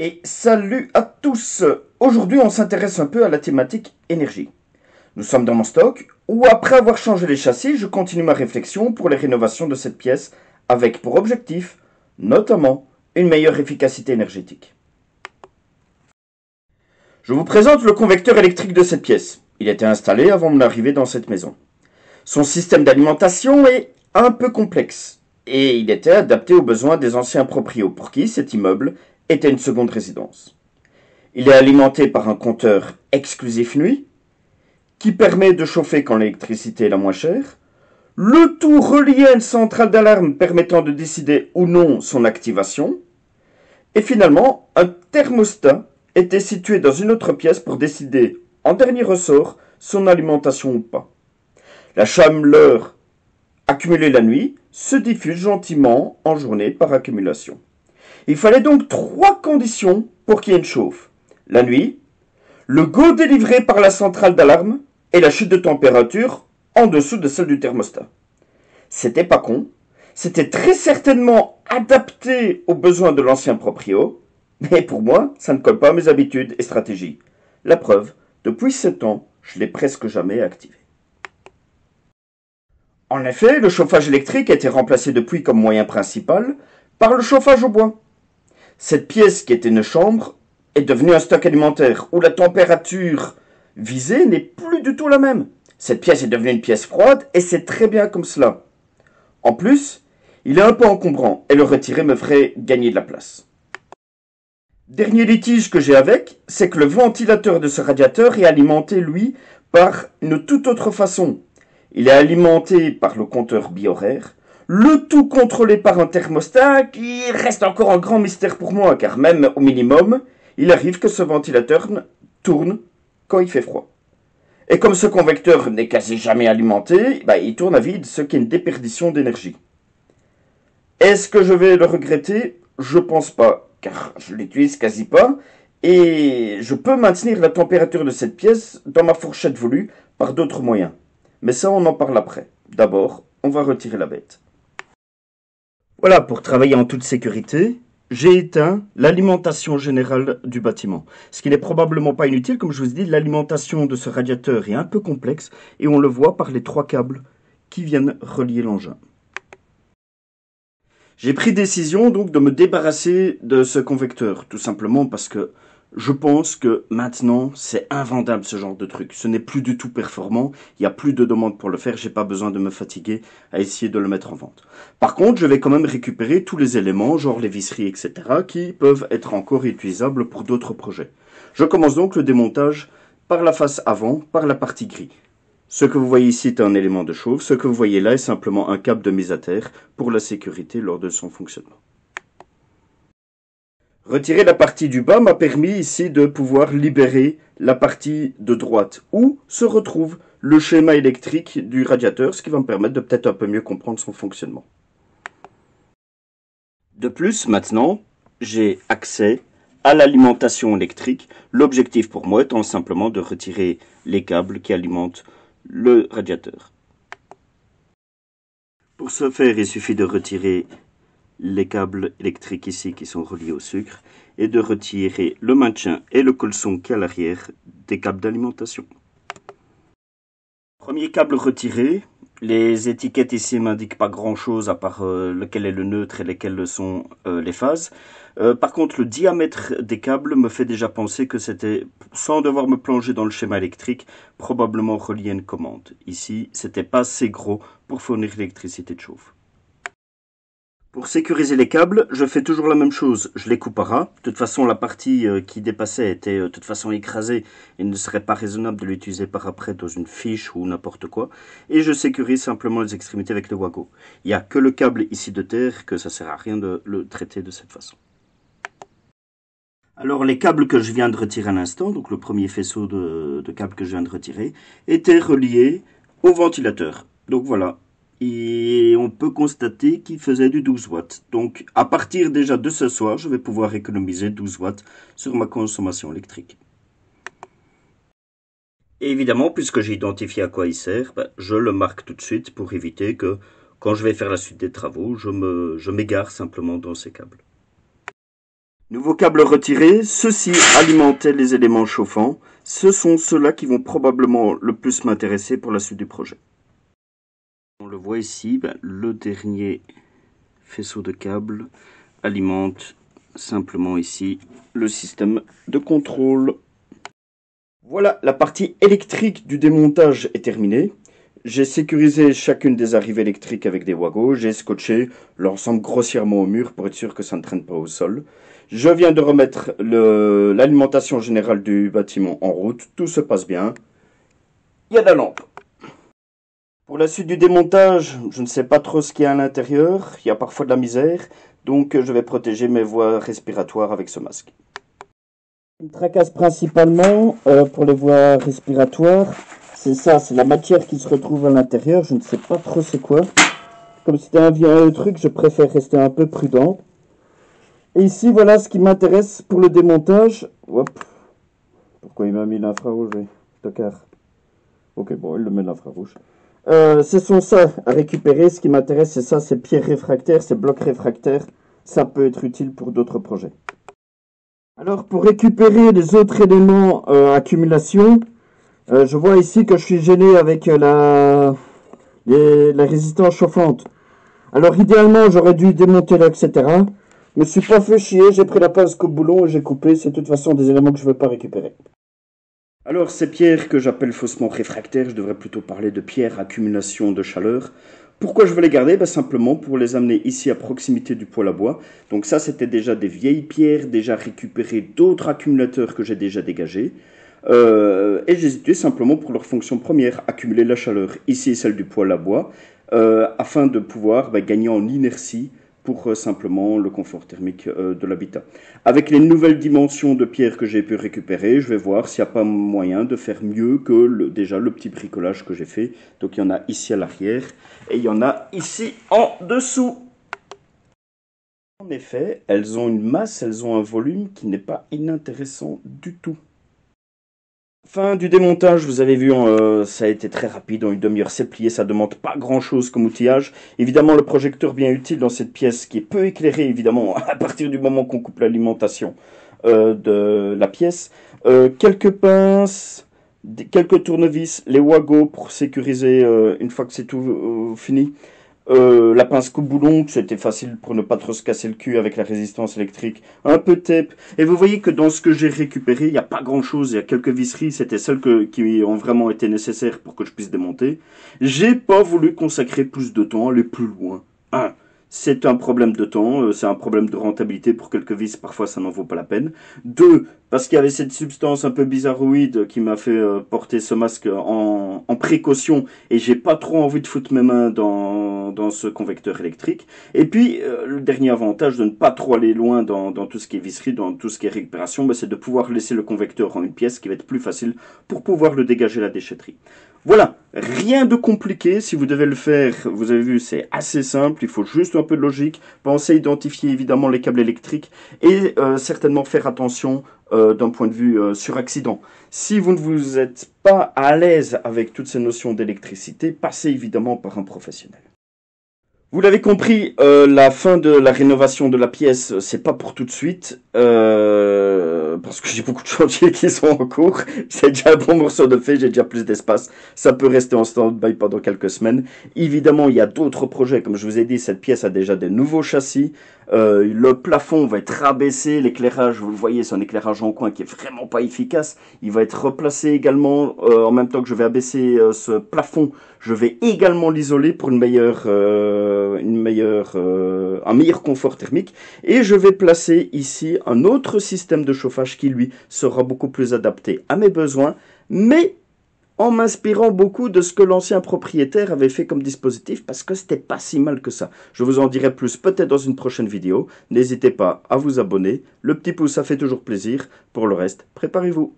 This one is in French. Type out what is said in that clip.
Et salut à tous. Aujourd'hui, on s'intéresse un peu à la thématique énergie. Nous sommes dans mon stock, où après avoir changé les châssis, je continue ma réflexion pour les rénovations de cette pièce, avec pour objectif, notamment, une meilleure efficacité énergétique. Je vous présente le convecteur électrique de cette pièce. Il était installé avant mon arrivée dans cette maison. Son système d'alimentation est un peu complexe, et il était adapté aux besoins des anciens proprios pour qui cet immeuble était une seconde résidence. Il est alimenté par un compteur exclusif nuit, qui permet de chauffer quand l'électricité est la moins chère, le tout relié à une centrale d'alarme permettant de décider ou non son activation, et finalement, un thermostat était situé dans une autre pièce pour décider, en dernier ressort, son alimentation ou pas. La chaleur accumulée la nuit se diffuse gentiment en journée par accumulation. Il fallait donc 3 conditions pour qu'il y ait une chauffe. La nuit, le go délivré par la centrale d'alarme et la chute de température en dessous de celle du thermostat. C'était pas con, c'était très certainement adapté aux besoins de l'ancien proprio, mais pour moi, ça ne colle pas à mes habitudes et stratégies. La preuve, depuis 7 ans, je l'ai presque jamais activé. En effet, le chauffage électrique a été remplacé depuis comme moyen principal par le chauffage au bois. Cette pièce qui était une chambre est devenue un stock alimentaire où la température visée n'est plus du tout la même. Cette pièce est devenue une pièce froide et c'est très bien comme cela. En plus, il est un peu encombrant et le retirer me ferait gagner de la place. Dernier litige que j'ai avec, c'est que le ventilateur de ce radiateur est alimenté, lui, par une toute autre façon. Il est alimenté par le compteur bihoraire, le tout contrôlé par un thermostat qui reste encore un grand mystère pour moi, car même au minimum, il arrive que ce ventilateur tourne quand il fait froid. Et comme ce convecteur n'est quasi jamais alimenté, il tourne à vide, ce qui est une déperdition d'énergie. Est-ce que je vais le regretter? Je pense pas, car je l'utilise quasi pas, et je peux maintenir la température de cette pièce dans ma fourchette voulue par d'autres moyens. Mais ça, on en parle après. D'abord, on va retirer la bête. Voilà, pour travailler en toute sécurité, j'ai éteint l'alimentation générale du bâtiment. Ce qui n'est probablement pas inutile, comme je vous ai dit, l'alimentation de ce radiateur est un peu complexe, et on le voit par les 3 câbles qui viennent relier l'engin. J'ai pris décision donc de me débarrasser de ce convecteur, tout simplement parce que je pense que maintenant c'est invendable ce genre de truc. Ce n'est plus du tout performant, il n'y a plus de demande pour le faire, j'ai pas besoin de me fatiguer à essayer de le mettre en vente. Par contre, je vais quand même récupérer tous les éléments, genre les visseries, etc., qui peuvent être encore utilisables pour d'autres projets. Je commence donc le démontage par la face avant, par la partie gris. Ce que vous voyez ici est un élément de chauffe, ce que vous voyez là est simplement un câble de mise à terre pour la sécurité lors de son fonctionnement. Retirer la partie du bas m'a permis ici de pouvoir libérer la partie de droite où se retrouve le schéma électrique du radiateur, ce qui va me permettre de peut-être un peu mieux comprendre son fonctionnement. De plus, maintenant, j'ai accès à l'alimentation électrique, l'objectif pour moi étant simplement de retirer les câbles qui alimentent le radiateur. Pour ce faire, il suffit de retirer les câbles électriques ici qui sont reliés au sucre et de retirer le maintien et le colson qui est à l'arrière des câbles d'alimentation. Premier câble retiré. Les étiquettes ici m'indiquent pas grand chose à part lequel est le neutre et lesquels sont les phases. Par contre, le diamètre des câbles me fait déjà penser que c'était, sans devoir me plonger dans le schéma électrique, probablement relié à une commande. Ici, c'était pas assez gros pour fournir l'électricité de chauffe. Pour sécuriser les câbles, je fais toujours la même chose, je les coupe à ras. De toute façon, la partie qui dépassait était de toute façon écrasée. Il ne serait pas raisonnable de l'utiliser par après dans une fiche ou n'importe quoi. Et je sécurise simplement les extrémités avec le wago. Il n'y a que le câble ici de terre que ça ne sert à rien de le traiter de cette façon. Alors les câbles que je viens de retirer à l'instant, donc le premier faisceau de câbles que je viens de retirer, étaient reliés au ventilateur. Donc voilà. Et on peut constater qu'il faisait du 12 watts. Donc, à partir déjà de ce soir, je vais pouvoir économiser 12 watts sur ma consommation électrique. Et évidemment, puisque j'ai identifié à quoi il sert, je le marque tout de suite pour éviter que, quand je vais faire la suite des travaux, je m'égare simplement dans ces câbles. Nouveau câble retiré, ceux-ci alimentaient les éléments chauffants. Ce sont ceux-là qui vont probablement le plus m'intéresser pour la suite du projet. On le voit ici, le dernier faisceau de câble alimente simplement ici le système de contrôle. Voilà, la partie électrique du démontage est terminée. J'ai sécurisé chacune des arrivées électriques avec des wagos. J'ai scotché l'ensemble grossièrement au mur pour être sûr que ça ne traîne pas au sol. Je viens de remettre l'alimentation générale du bâtiment en route. Tout se passe bien. Il y a de la lampe. Pour la suite du démontage, je ne sais pas trop ce qu'il y a à l'intérieur. Il y a parfois de la misère. Donc je vais protéger mes voies respiratoires avec ce masque. Ce qui me tracasse principalement pour les voies respiratoires, c'est ça, c'est la matière qui se retrouve à l'intérieur. Je ne sais pas trop c'est quoi. Comme c'était un vieux truc, je préfère rester un peu prudent. Et ici, voilà ce qui m'intéresse pour le démontage. Hop. Pourquoi il m'a mis l'infrarouge, tocard. Ok, bon, il le met l'infrarouge. Ce sont ça à récupérer. Ce qui m'intéresse, c'est ça, ces pierres réfractaires, ces blocs réfractaires. Ça peut être utile pour d'autres projets. Alors, pour récupérer les autres éléments accumulation, je vois ici que je suis gêné avec la résistance chauffante. Alors, idéalement, j'aurais dû démonter là, etc. Je me suis pas fait chier, j'ai pris la pince coupe boulon et j'ai coupé. C'est de toute façon des éléments que je ne veux pas récupérer. Alors, ces pierres que j'appelle faussement réfractaires, je devrais plutôt parler de pierres accumulation de chaleur. Pourquoi je veux les garder? Simplement pour les amener ici à proximité du poêle à bois. Donc ça, c'était déjà des vieilles pierres, déjà récupérées d'autres accumulateurs que j'ai déjà dégagés. Et j'ai utilisé simplement pour leur fonction première, accumuler la chaleur. Ici, celle du poêle à bois, afin de pouvoir gagner en inertie pour simplement le confort thermique de l'habitat. Avec les nouvelles dimensions de pierres que j'ai pu récupérer, je vais voir s'il n'y a pas moyen de faire mieux que déjà le petit bricolage que j'ai fait. Donc il y en a ici à l'arrière et il y en a ici en dessous. En effet, elles ont une masse, elles ont un volume qui n'est pas inintéressant du tout. Fin du démontage, vous avez vu, ça a été très rapide, en une demi-heure c'est plié, ça demande pas grand chose comme outillage. Évidemment le projecteur bien utile dans cette pièce qui est peu éclairée évidemment à partir du moment qu'on coupe l'alimentation de la pièce. Quelques pinces, quelques tournevis, les wagos pour sécuriser une fois que c'est tout fini. La pince coupe-boulon, c'était facile pour ne pas trop se casser le cul avec la résistance électrique. Un peu de tape. Et vous voyez que dans ce que j'ai récupéré, il n'y a pas grand-chose. Il y a quelques visseries. C'était celles qui ont vraiment été nécessaires pour que je puisse démonter. J'ai pas voulu consacrer plus de temps à aller plus loin. C'est un problème de temps, c'est un problème de rentabilité pour quelques vis, parfois ça n'en vaut pas la peine. 2, parce qu'il y avait cette substance un peu bizarroïde qui m'a fait porter ce masque en précaution et j'ai pas trop envie de foutre mes mains dans ce convecteur électrique. Et puis, le dernier avantage de ne pas trop aller loin dans tout ce qui est visserie, dans tout ce qui est récupération, c'est de pouvoir laisser le convecteur en une pièce qui va être plus facile pour pouvoir le dégager à la déchetterie. Voilà, rien de compliqué, si vous devez le faire, vous avez vu, c'est assez simple, il faut juste un peu de logique, pensez à identifier évidemment les câbles électriques et certainement faire attention d'un point de vue sur accident. Si vous ne vous êtes pas à l'aise avec toutes ces notions d'électricité, passez évidemment par un professionnel. Vous l'avez compris, la fin de la rénovation de la pièce, c'est pas pour tout de suite, parce que j'ai beaucoup de chantiers qui sont en cours. C'est déjà un bon morceau de fait, j'ai déjà plus d'espace. Ça peut rester en stand-by pendant quelques semaines. Évidemment, il y a d'autres projets, comme je vous ai dit, cette pièce a déjà des nouveaux châssis. Le plafond va être rabaissé, l'éclairage, vous le voyez, c'est un éclairage en coin qui est vraiment pas efficace. Il va être replacé également, en même temps que je vais abaisser ce plafond, je vais également l'isoler pour un meilleur confort thermique. Et je vais placer ici un autre système de chauffage qui, lui, sera beaucoup plus adapté à mes besoins, mais en m'inspirant beaucoup de ce que l'ancien propriétaire avait fait comme dispositif, parce que c'était pas si mal que ça. Je vous en dirai plus peut-être dans une prochaine vidéo. N'hésitez pas à vous abonner. Le petit pouce, ça fait toujours plaisir. Pour le reste, préparez-vous.